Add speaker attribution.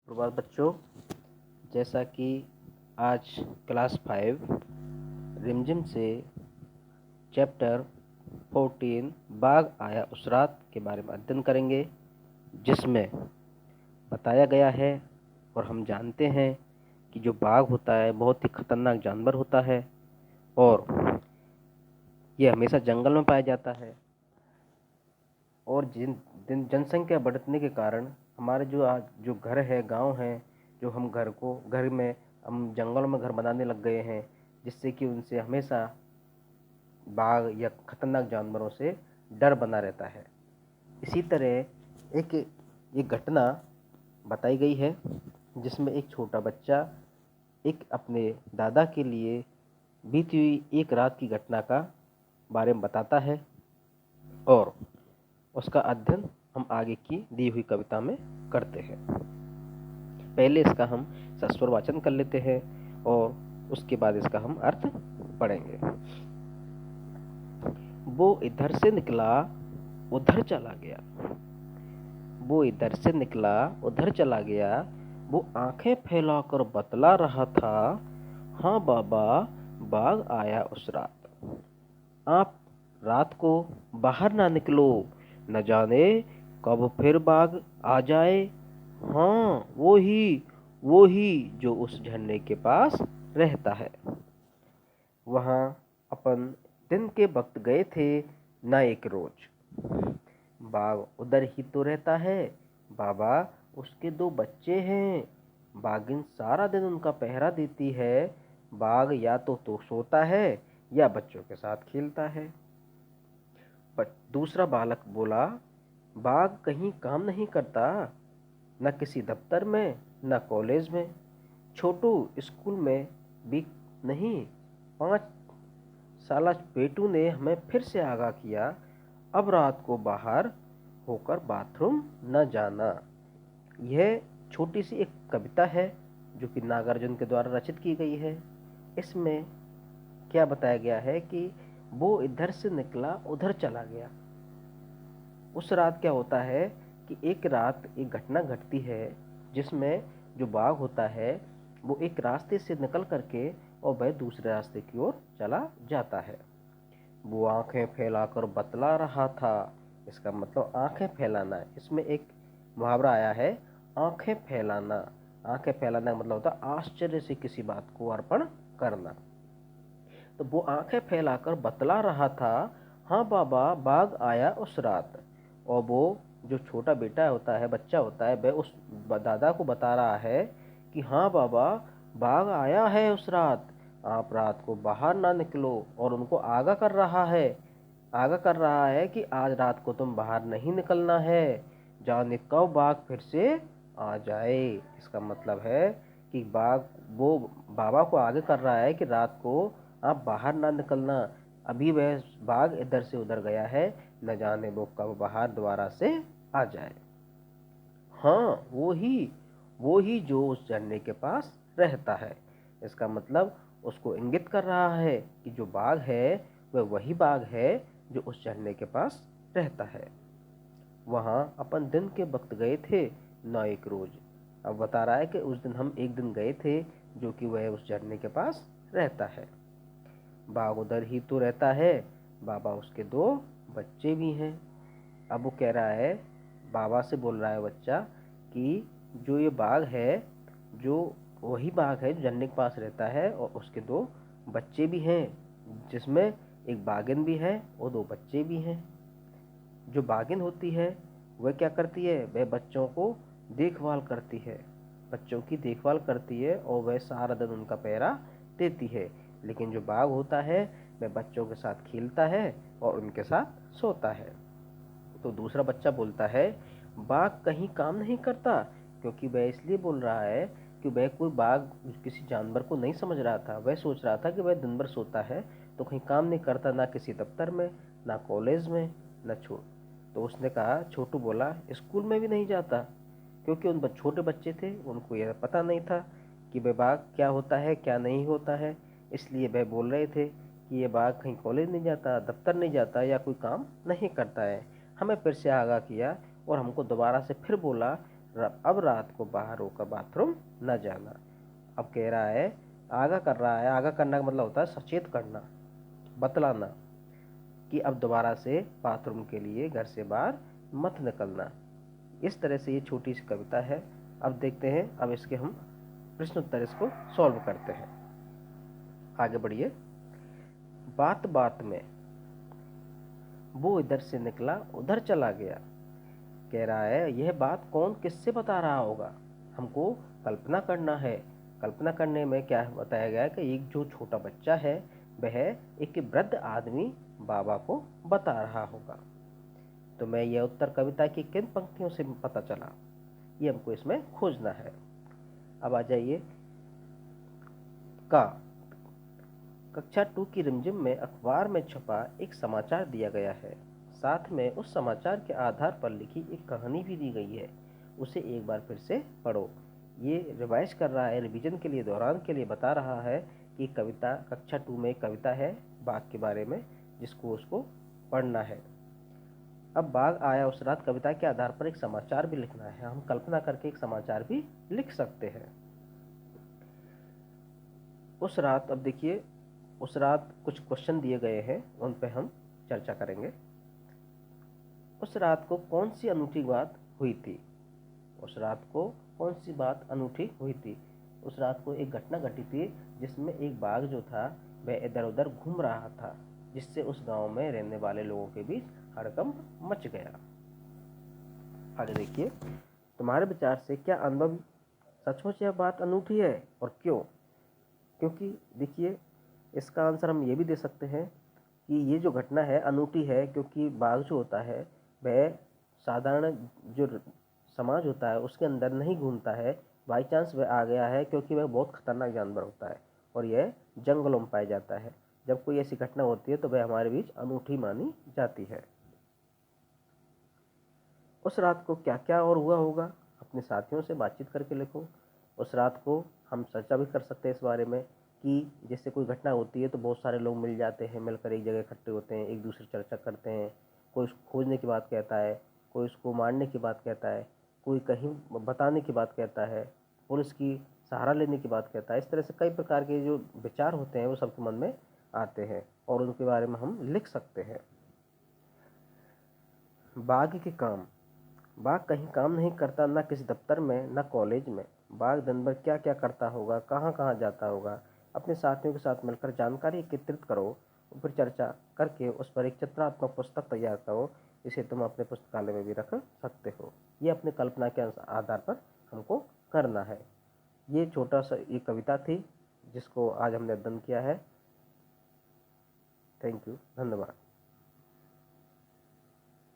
Speaker 1: सुप्रभात बच्चों। जैसा कि आज क्लास 5 रिमझिम से चैप्टर 14 बाघ आया उस रात के बारे में अध्ययन करेंगे, जिसमें बताया गया है और हम जानते हैं कि जो बाघ होता है बहुत ही खतरनाक जानवर होता है और ये हमेशा जंगल में पाया जाता है। और जनसंख्या बढ़ने के कारण हमारे जो घर है, गांव हैं, जो हम घर में हम जंगलों में घर बनाने लग गए हैं, जिससे कि उनसे हमेशा बाघ या खतरनाक जानवरों से डर बना रहता है। इसी तरह एक घटना बताई गई है, जिसमें एक छोटा बच्चा एक अपने दादा के लिए बीती हुई एक रात की घटना का बारे में बताता है और उसका अध्ययन हम आगे की दी हुई कविता में करते हैं। पहले इसका हम सस्वर वाचन कर लेते हैं और उसके बाद इसका हम अर्थ पढ़ेंगे। वो इधर से निकला उधर चला गया, वो इधर से निकला उधर चला गया, वो आंखें फैलाकर बतला रहा था, हाँ बाबा बाघ आया उस रात। आप रात को बाहर ना निकलो, न जाने कब फिर बाघ आ जाए। हाँ वो ही जो उस झरने के पास रहता है। वहां अपन दिन के वक्त गए थे ना एक रोज। बाघ उधर ही तो रहता है बाबा, उसके 2 बच्चे हैं। बाघिन सारा दिन उनका पहरा देती है। बाघ या तो सोता है या बच्चों के साथ खेलता है। दूसरा बालक बोला, बाघ कहीं काम नहीं करता, न किसी दफ्तर में न कॉलेज में। छोटू स्कूल में भी नहीं। 5 साला पेटू ने हमें फिर से आगाह किया, अब रात को बाहर होकर बाथरूम न जाना। यह छोटी सी एक कविता है जो कि नागार्जुन के द्वारा रचित की गई है। इसमें क्या बताया गया है कि वो इधर से निकला उधर चला गया। उस रात क्या होता है कि एक रात एक घटना घटती है, जिसमें जो बाघ होता है वो एक रास्ते से निकल करके और वह दूसरे रास्ते की ओर चला जाता है। वो आंखें फैलाकर बतला रहा था। इसका मतलब आंखें फैलाना है। इसमें एक मुहावरा आया है, आंखें फैलाना। आंखें फैलाना का मतलब होता है आश्चर्य से किसी बात को अर्पण करना। तो वो आंखें फैलाकर बतला रहा था, हाँ बाबा बाघ आया उस रात। और वो जो छोटा बेटा होता है, बच्चा होता है, वह उस दादा को बता रहा है कि हाँ बाबा बाघ आया है उस रात, आप रात को बाहर ना निकलो। और उनको आगाह कर रहा है कि आज रात को तुम बाहर नहीं निकलना है, जाने कब बाघ फिर से आ जाए। इसका मतलब है कि वो बाबा को आगे कर रहा है कि रात को आप बाहर ना निकलना, अभी वह बाघ इधर से उधर गया है, न जाने वो कब बाहर दोबारा से आ जाए। हाँ वो ही जो उस झरने के पास रहता है। इसका मतलब उसको इंगित कर रहा है कि जो बाघ है वह वही बाघ है जो उस झरने के पास रहता है। वहां अपन दिन के वक्त गए थे न एक रोज। अब बता रहा है कि उस दिन हम एक दिन गए थे जो कि वह उस झरने के पास रहता है। बाघ उधर ही तो रहता है बाबा, उसके 2 बच्चे भी हैं। अब वो कह रहा है, बाबा से बोल रहा है बच्चा कि जो ये बाघ है, जो वही बाघ है जो झरने के पास रहता है और उसके 2 बच्चे भी हैं, जिसमें एक बाघिन भी है और 2 बच्चे भी हैं। जो बाघिन होती है वह क्या करती है, वह बच्चों को देखभाल करती है, बच्चों की देखभाल करती है और वह सारा दिन उनका पहरा देती है। लेकिन जो बाघ होता है वह बच्चों के साथ खेलता है और उनके साथ सोता है। तो दूसरा बच्चा बोलता है, बाघ कहीं काम नहीं करता। क्योंकि वह इसलिए बोल रहा है कि वह कोई बाघ किसी जानवर को नहीं समझ रहा था। वह सोच रहा था कि वह दिन भर सोता है तो कहीं काम नहीं करता, ना किसी दफ्तर में ना कॉलेज में ना तो उसने कहा, छोटू बोला स्कूल में भी नहीं जाता। क्योंकि उन छोटे बच्चे थे, उनको यह पता नहीं था कि वह बाघ क्या होता है क्या नहीं होता है। इसलिए वह बोल रहे थे कि ये बाघ कहीं कॉलेज नहीं जाता, दफ्तर नहीं जाता या कोई काम नहीं करता है। हमें फिर से आगाह किया और हमको दोबारा से फिर बोला, अब रात को बाहर होकर बाथरूम न जाना। अब कह रहा है, आगाह कर रहा है, आगाह करना का मतलब होता है सचेत करना, बतलाना कि अब दोबारा से बाथरूम के लिए घर से बाहर मत निकलना। इस तरह से ये छोटी सी कविता है। अब देखते हैं, अब इसके हम प्रश्न उत्तर इसको सॉल्व करते हैं। आगे बढ़िए। बात बात में वो इधर से निकला उधर चला गया। कह रहा है यह बात कौन किससे बता रहा होगा, हमको कल्पना करना है। कल्पना करने में क्या बताया गया है कि एक जो छोटा बच्चा है वह एक वृद्ध आदमी बाबा को बता रहा होगा। तो मैं यह उत्तर कविता की किन पंक्तियों से पता चला, ये हमको इसमें खोजना है। अब आ जाइए का। कक्षा 2 की रिमझिम में अखबार में छपा एक समाचार दिया गया है। साथ में उस समाचार के आधार पर लिखी एक कहानी भी दी गई है। उसे एक बार फिर से पढ़ो। ये रिवाइज कर रहा है, रिवीजन के लिए, दोहरान के लिए बता रहा है कि कविता कक्षा 2 में एक कविता है बाघ के बारे में, जिसको उसको पढ़ना है। अब बाघ आया उस रात कविता के आधार पर एक समाचार भी लिखना है। हम कल्पना करके एक समाचार भी लिख सकते हैं। उस रात, अब देखिए, उस रात कुछ क्वेश्चन दिए गए हैं, उन पे हम चर्चा करेंगे। उस रात को कौन सी अनूठी बात हुई थी? उस रात को कौन सी बात अनूठी हुई थी? उस रात को एक घटना घटी थी जिसमें एक बाघ जो था वह इधर उधर घूम रहा था, जिससे उस गांव में रहने वाले लोगों के बीच हड़कंप मच गया। आगे देखिए, तुम्हारे विचार से क्या अनुभव सचमुच यह बात अनूठी है और क्यों? क्योंकि देखिए, इसका आंसर हम ये भी दे सकते हैं कि ये जो घटना है अनूठी है क्योंकि बाघ जो होता है वह साधारण जो समाज होता है उसके अंदर नहीं घूमता है। बाई चांस वह आ गया है क्योंकि वह बहुत खतरनाक जानवर होता है और यह जंगलों में पाया जाता है। जब कोई ऐसी घटना होती है तो वह हमारे बीच अनूठी मानी जाती है। उस रात को क्या क्या और हुआ होगा, अपने साथियों से बातचीत करके लिखो। उस रात को हम चर्चा भी कर सकते हैं इस बारे में कि जैसे कोई घटना होती है तो बहुत सारे लोग मिल जाते हैं, मिलकर एक जगह इकट्ठे होते हैं, एक दूसरे चर्चा करते हैं। कोई उसको खोजने की बात कहता है, कोई उसको मारने की बात कहता है, कोई कहीं बताने की बात कहता है, पुलिस की सहारा लेने की बात कहता है। इस तरह से कई प्रकार के जो विचार होते हैं वो सबके मन में आते हैं और उनके बारे में हम लिख सकते हैं। बाघ के काम। बाघ कहीं काम नहीं करता, ना किसी दफ्तर में, ना कॉलेज में। बाघ दिन भर क्या क्या करता होगा, कहाँ कहाँ जाता होगा? अपने साथियों के साथ मिलकर जानकारी एकत्रित करो, फिर चर्चा करके उस पर एक चित्रात्मक पुस्तक तैयार करो, जिसे तुम अपने पुस्तकालय में भी रख सकते हो। ये अपने कल्पना के आधार पर हमको करना है। ये छोटा सा एक कविता थी जिसको आज हमने अध्ययन किया है। थैंक यू, धन्यवाद।